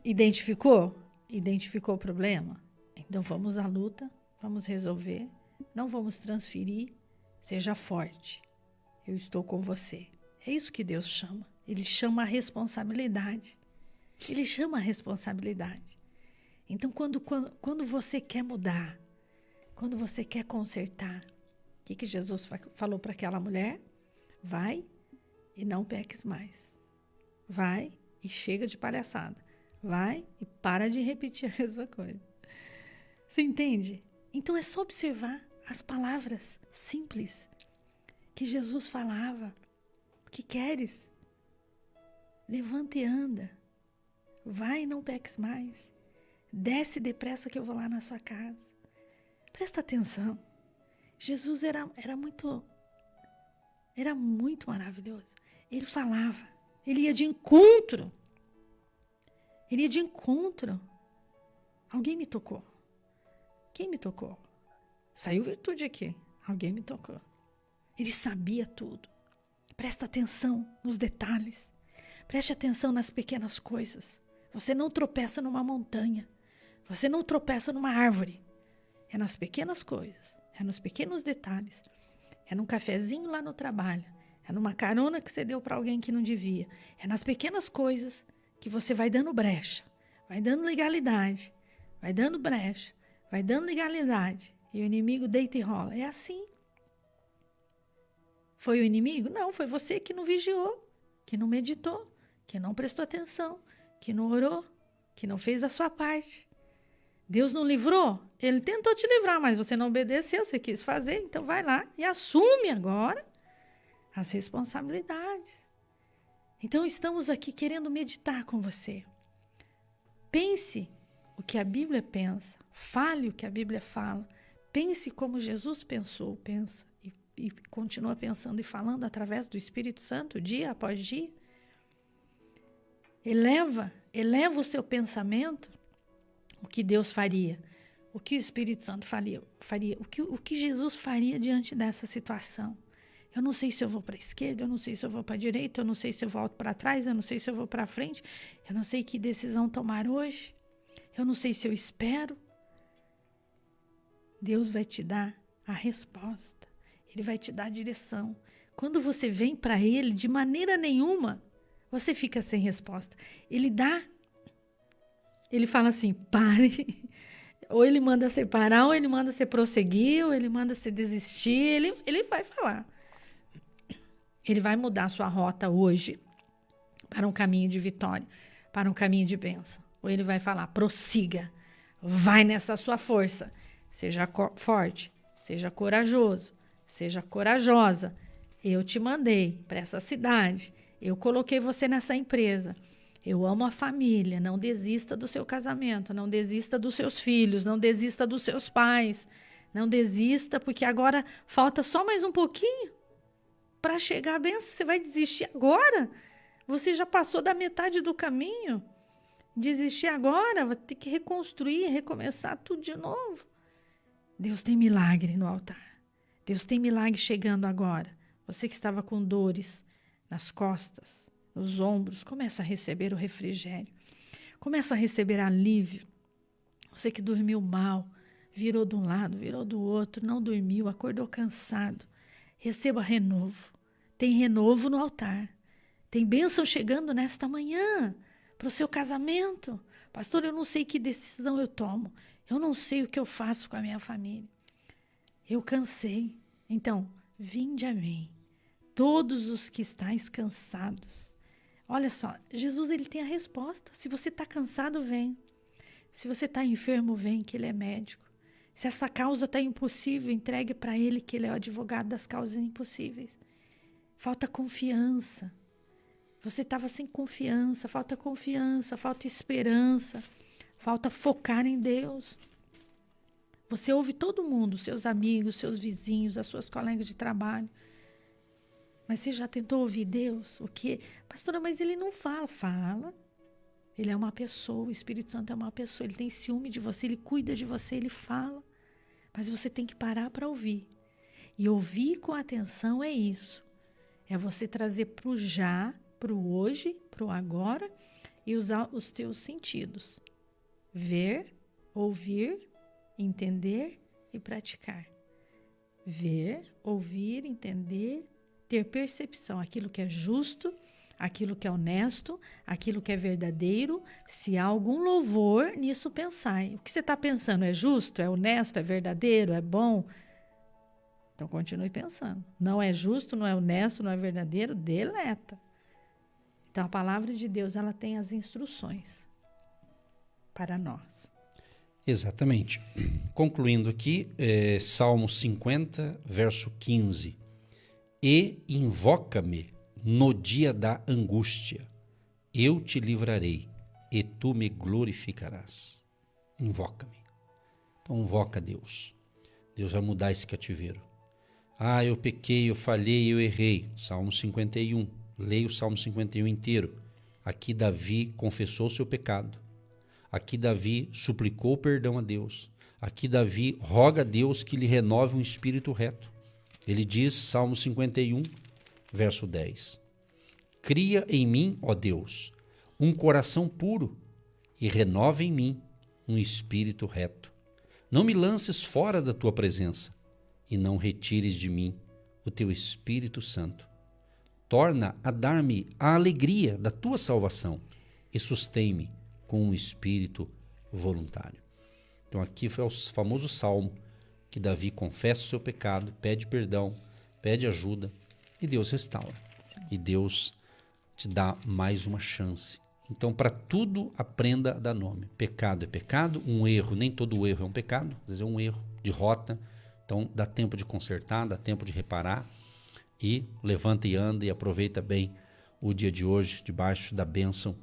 Identificou o problema? Então vamos à luta, vamos resolver. Não vamos transferir, seja forte. Eu estou com você. É isso que Deus chama. Ele chama a responsabilidade. Ele chama a responsabilidade. Então, quando você quer mudar, quando você quer consertar, o que Jesus falou para aquela mulher? Vai e não peques mais. Vai e chega de palhaçada. Vai e para de repetir a mesma coisa. Você entende? Então é só observar as palavras simples que Jesus falava. O que queres? Levanta e anda. Vai e não peques mais. Desce depressa que eu vou lá na sua casa. Presta atenção. Jesus era muito maravilhoso. Ele falava. Ele ia de encontro. Alguém me tocou. Quem me tocou? Saiu virtude aqui. Alguém me tocou. Ele sabia tudo. Presta atenção nos detalhes. Preste atenção nas pequenas coisas. Você não tropeça numa montanha. Você não tropeça numa árvore. É nas pequenas coisas. É nos pequenos detalhes. É num cafezinho lá no trabalho. É numa carona que você deu para alguém que não devia. É nas pequenas coisas que você vai dando brecha. Vai dando legalidade. Vai dando brecha. Vai dando legalidade. E o inimigo deita e rola. É assim. Foi o inimigo? Não, foi você que não vigiou, que não meditou, que não prestou atenção, que não orou, que não fez a sua parte. Deus não livrou? Ele tentou te livrar, mas você não obedeceu, você quis fazer, então vai lá e assume agora as responsabilidades. Então estamos aqui querendo meditar com você. Pense o que a Bíblia pensa, fale o que a Bíblia fala, pense como Jesus pensou, pensa e continua pensando e falando através do Espírito Santo dia após dia. Eleva o seu pensamento, o que Deus faria, o que o Espírito Santo faria, o que Jesus faria diante dessa situação. Eu não sei se eu vou para a esquerda, eu não sei se eu vou para a direita, eu não sei se eu volto para trás, eu não sei se eu vou para frente, eu não sei que decisão tomar hoje, eu não sei se eu espero. Deus vai te dar a resposta, Ele vai te dar a direção. Quando você vem para Ele, de maneira nenhuma, você fica sem resposta. Ele fala assim, pare. Ou Ele manda você parar, ou Ele manda você prosseguir, ou Ele manda você desistir. Ele vai falar. Ele vai mudar a sua rota hoje para um caminho de vitória, para um caminho de bênção. Ou Ele vai falar, prossiga, vai nessa sua força. Seja forte, seja corajoso, seja corajosa. Eu te mandei para essa cidade, eu coloquei você nessa empresa. Eu amo a família, não desista do seu casamento, não desista dos seus filhos, não desista dos seus pais. Não desista, porque agora falta só mais um pouquinho para chegar a bênção. Você vai desistir agora? Você já passou da metade do caminho. Desistir agora, vai ter que reconstruir, recomeçar tudo de novo. Deus tem milagre no altar. Deus tem milagre chegando agora. Você que estava com dores nas costas, nos ombros, começa a receber o refrigério. Começa a receber alívio. Você que dormiu mal, virou de um lado, virou do outro, não dormiu, acordou cansado. Receba renovo. Tem renovo no altar. Tem bênção chegando nesta manhã para o seu casamento. Pastor, eu não sei que decisão eu tomo. Eu não sei o que eu faço com a minha família. Eu cansei. Então, vinde a mim, todos os que estáis cansados. Olha só, Jesus ele tem a resposta. Se você está cansado, vem. Se você está enfermo, vem, que Ele é médico. Se essa causa está impossível, entregue para Ele, que Ele é o advogado das causas impossíveis. Falta confiança. Você estava sem confiança, falta esperança, falta focar em Deus. Você ouve todo mundo, seus amigos, seus vizinhos, as suas colegas de trabalho. Mas você já tentou ouvir Deus? O quê? Pastora, mas Ele não fala. Fala. Ele é uma pessoa, o Espírito Santo é uma pessoa, Ele tem ciúme de você, Ele cuida de você, Ele fala. Mas você tem que parar para ouvir. E ouvir com atenção é isso. É você trazer para o já, para o hoje, para o agora e usar os teus sentidos. Ver, ouvir, entender e praticar. Ver, ouvir, entender, ter percepção. Aquilo que é justo, aquilo que é honesto, aquilo que é verdadeiro. Se há algum louvor, nisso pensai. O que você está pensando é justo, é honesto, é verdadeiro, é bom? Então continue pensando. Não é justo, não é honesto, não é verdadeiro, deleta. Então a palavra de Deus, ela tem as instruções para nós. Exatamente. Concluindo aqui, Salmo 50, verso 15. E invoca-me no dia da angústia, eu te livrarei e tu me glorificarás. Invoca-me. Então invoca Deus. Deus vai mudar esse cativeiro. Ah, eu pequei, eu falhei, eu errei. Salmo 51. Leia o Salmo 51 inteiro. Aqui Davi confessou seu pecado. Aqui Davi suplicou perdão a Deus. Aqui Davi roga a Deus que lhe renove um espírito reto. Ele diz, Salmo 51, verso 10. Cria em mim, ó Deus, um coração puro e renova em mim um espírito reto. Não me lances fora da tua presença e não retires de mim o teu Espírito Santo. Torna a dar-me a alegria da tua salvação e sustém-me com um espírito voluntário. Então aqui foi o famoso salmo que Davi confessa o seu pecado, pede perdão, pede ajuda e Deus restaura. Sim. E Deus te dá mais uma chance. Então, para tudo, aprenda a dar nome. Pecado é pecado, um erro, nem todo erro é um pecado, às vezes é um erro de rota. Então, dá tempo de consertar, dá tempo de reparar e levanta e anda e aproveita bem o dia de hoje debaixo da bênção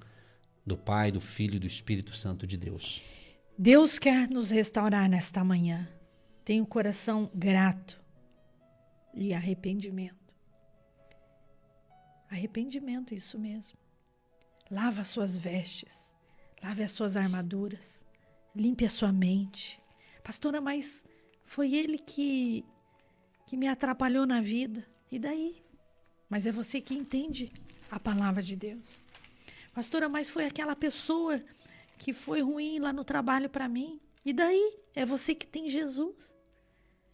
do Pai, do Filho e do Espírito Santo de Deus. Deus quer nos restaurar nesta manhã. Tenha o coração grato e arrependimento. Arrependimento, isso mesmo. Lava as suas vestes, lave as suas armaduras, limpe a sua mente. Pastora, mas foi ele que me atrapalhou na vida. E daí? Mas é você que entende a palavra de Deus. Pastora, mas foi aquela pessoa que foi ruim lá no trabalho para mim. E daí? É você que tem Jesus.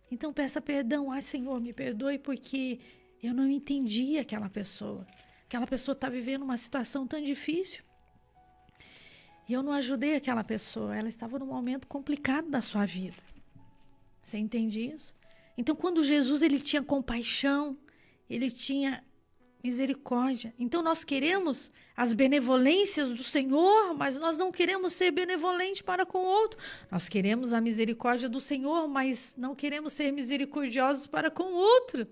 Então peça perdão. Ai, Senhor, me perdoe porque eu não entendi aquela pessoa. Aquela pessoa está vivendo uma situação tão difícil. E eu não ajudei aquela pessoa. Ela estava num momento complicado da sua vida. Você entende isso? Então, quando Jesus ele tinha compaixão, ele tinha misericórdia. Então, nós queremos as benevolências do Senhor, mas nós não queremos ser benevolentes para com o outro. Nós queremos a misericórdia do Senhor, mas não queremos ser misericordiosos para com o outro.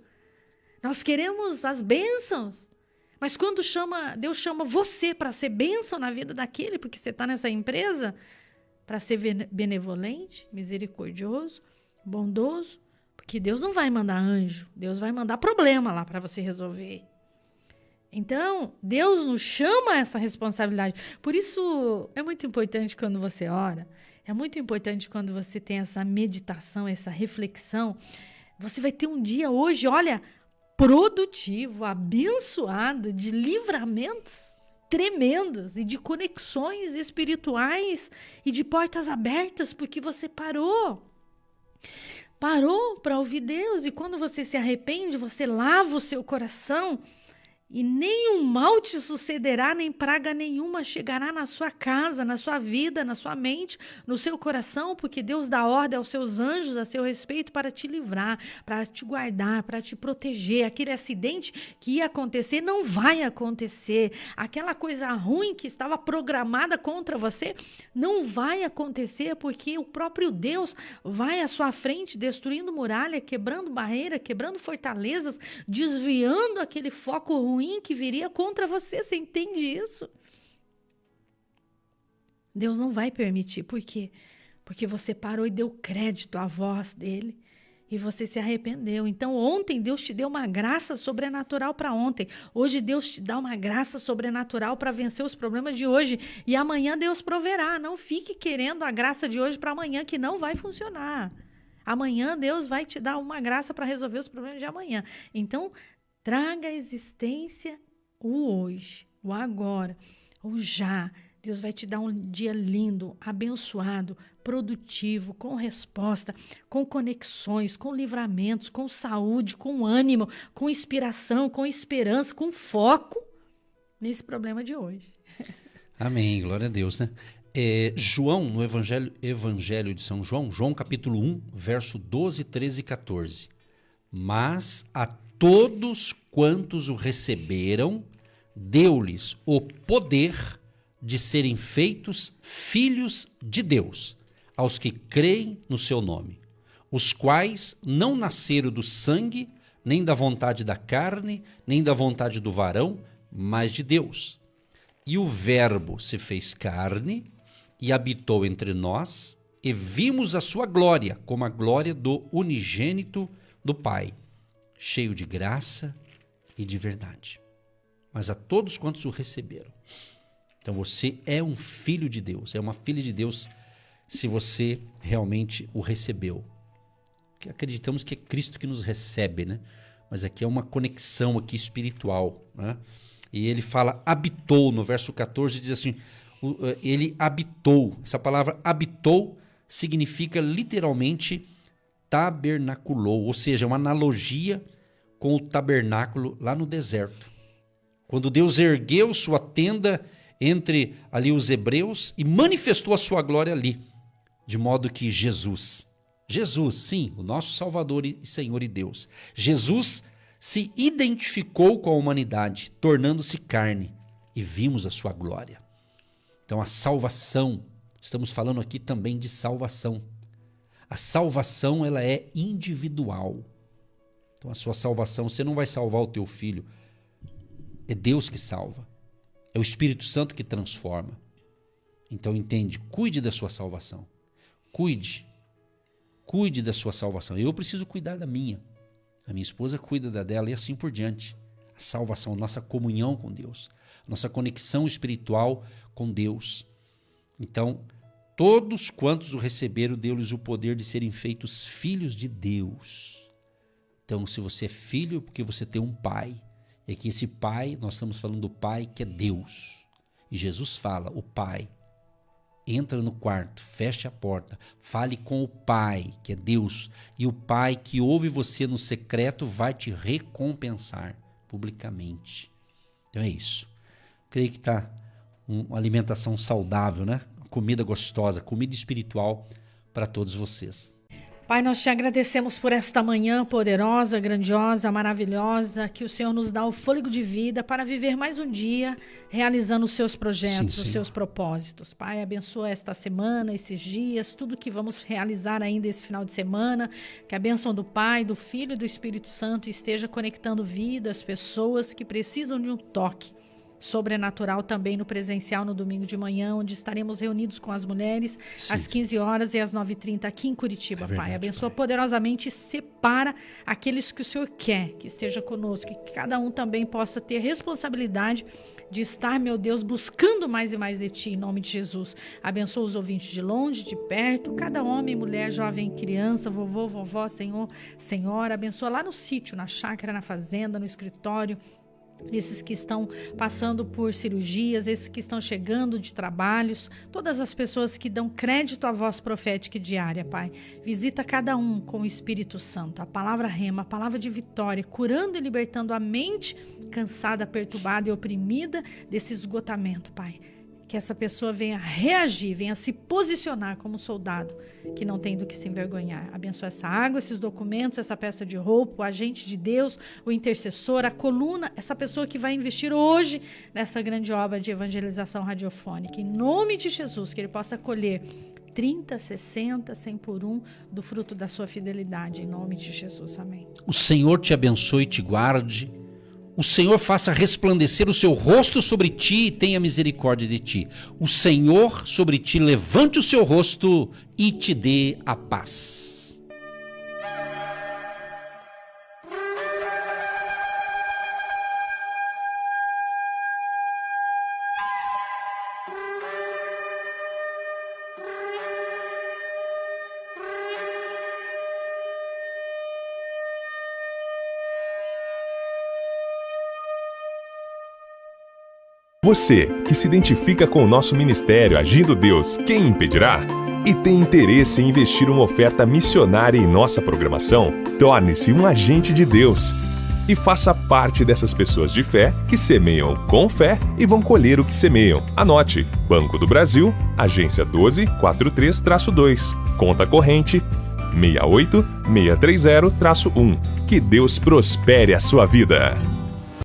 Nós queremos as bênçãos. Mas quando Deus chama você para ser bênção na vida daquele, porque você está nessa empresa, para ser benevolente, misericordioso, bondoso, porque Deus não vai mandar anjo, Deus vai mandar problema lá para você resolver. Então, Deus nos chama a essa responsabilidade. Por isso, é muito importante quando você ora, é muito importante quando você tem essa meditação, essa reflexão. Você vai ter um dia hoje, olha, produtivo, abençoado, de livramentos tremendos e de conexões espirituais e de portas abertas, porque você parou para ouvir Deus. E quando você se arrepende, você lava o seu coração e nenhum mal te sucederá, nem praga nenhuma chegará na sua casa, na sua vida, na sua mente, no seu coração, porque Deus dá ordem aos seus anjos a seu respeito para te livrar, para te guardar, para te proteger. Aquele acidente que ia acontecer não vai acontecer. Aquela coisa ruim que estava programada contra você não vai acontecer, porque o próprio Deus vai à sua frente, destruindo muralha, quebrando barreira, quebrando fortalezas, desviando aquele foco ruim que viria contra você. Você entende isso? Deus não vai permitir. Por quê? Porque você parou e deu crédito à voz dele e você se arrependeu. Então, ontem Deus te deu uma graça sobrenatural para ontem. Hoje Deus te dá uma graça sobrenatural para vencer os problemas de hoje. E amanhã Deus proverá. Não fique querendo a graça de hoje para amanhã, que não vai funcionar. Amanhã Deus vai te dar uma graça para resolver os problemas de amanhã. Então, traga à existência o hoje, o agora, o já. Deus vai te dar um dia lindo, abençoado, produtivo, com resposta, com conexões, com livramentos, com saúde, com ânimo, com inspiração, com esperança, com foco nesse problema de hoje. Amém, glória a Deus, né? João, no Evangelho de São João, João capítulo 1, verso 12, 13 e 14. Mas a todos quantos o receberam, deu-lhes o poder de serem feitos filhos de Deus, aos que creem no seu nome, os quais não nasceram do sangue, nem da vontade da carne, nem da vontade do varão, mas de Deus. E o Verbo se fez carne e habitou entre nós, e vimos a sua glória, como a glória do unigênito do Pai, cheio de graça e de verdade. Mas a todos quantos o receberam. Então você é um filho de Deus, é uma filha de Deus se você realmente o recebeu. Acreditamos que é Cristo que nos recebe, né? Mas aqui é uma conexão aqui espiritual, né? E ele fala habitou, no verso 14 diz assim, ele habitou. Essa palavra habitou significa literalmente tabernaculou, ou seja, uma analogia com o tabernáculo lá no deserto. Quando Deus ergueu sua tenda entre ali os hebreus e manifestou a sua glória ali, de modo que Jesus, sim, o nosso Salvador e Senhor e Deus, Jesus se identificou com a humanidade, tornando-se carne, e vimos a sua glória. Então a salvação, estamos falando aqui também de salvação. A salvação, ela é individual. Então a sua salvação, você não vai salvar o teu filho É Deus que salva. É o Espírito Santo que transforma. Então entende, cuide da sua salvação. Cuide da sua salvação. Eu preciso cuidar da minha. A minha esposa cuida da dela e assim por diante. A salvação, nossa comunhão com Deus, nossa conexão espiritual com Deus. Então, todos quantos o receberam, deu-lhes o poder de serem feitos filhos de Deus. Então, se você é filho, porque você tem um pai. E aqui esse pai, nós estamos falando do pai que é Deus. E Jesus fala, o pai, entra no quarto, feche a porta, fale com o pai, que é Deus. E o pai que ouve você no secreto vai te recompensar publicamente. Então é isso. Creio que está uma alimentação saudável, né? Comida gostosa, comida espiritual para todos vocês. Pai, nós te agradecemos por esta manhã poderosa, grandiosa, maravilhosa, que o Senhor nos dá o fôlego de vida para viver mais um dia realizando os seus projetos, os seus propósitos. Pai, abençoa esta semana, esses dias, tudo que vamos realizar ainda esse final de semana, que a bênção do Pai, do Filho e do Espírito Santo esteja conectando vidas, pessoas que precisam de um toque sobrenatural também no presencial no domingo de manhã, onde estaremos reunidos com as mulheres às 15 horas e às 9h30 aqui em Curitiba, verdade, Pai. Abençoa poderosamente e separa aqueles que o Senhor quer que esteja conosco, que cada um também possa ter responsabilidade de estar, meu Deus, buscando mais e mais de Ti, em nome de Jesus. Abençoa os ouvintes de longe, de perto, cada homem, mulher, jovem, criança, vovô, vovó, senhor, senhora. Abençoa lá no sítio, na chácara, na fazenda, no escritório, esses que estão passando por cirurgias, esses que estão chegando de trabalhos, todas as pessoas que dão crédito à voz profética diária, Pai. Visita cada um com o Espírito Santo, a palavra rema, a palavra de vitória, curando e libertando a mente cansada, perturbada e oprimida desse esgotamento, Pai. Que essa pessoa venha reagir, venha se posicionar como soldado que não tem do que se envergonhar. Abençoa essa água, esses documentos, essa peça de roupa, o agente de Deus, o intercessor, a coluna, essa pessoa que vai investir hoje nessa grande obra de evangelização radiofônica. Em nome de Jesus, que ele possa colher 30, 60, 100 por 1 do fruto da sua fidelidade. Em nome de Jesus, amém. O Senhor te abençoe e te guarde. O Senhor faça resplandecer o seu rosto sobre ti e tenha misericórdia de ti. O Senhor sobre ti levante o seu rosto e te dê a paz. Você, que se identifica com o nosso ministério Agindo Deus, quem impedirá? E tem interesse em investir uma oferta missionária em nossa programação? Torne-se um agente de Deus e faça parte dessas pessoas de fé que semeiam com fé e vão colher o que semeiam. Anote: Banco do Brasil, agência 1243-2, conta corrente 68630-1. Que Deus prospere a sua vida.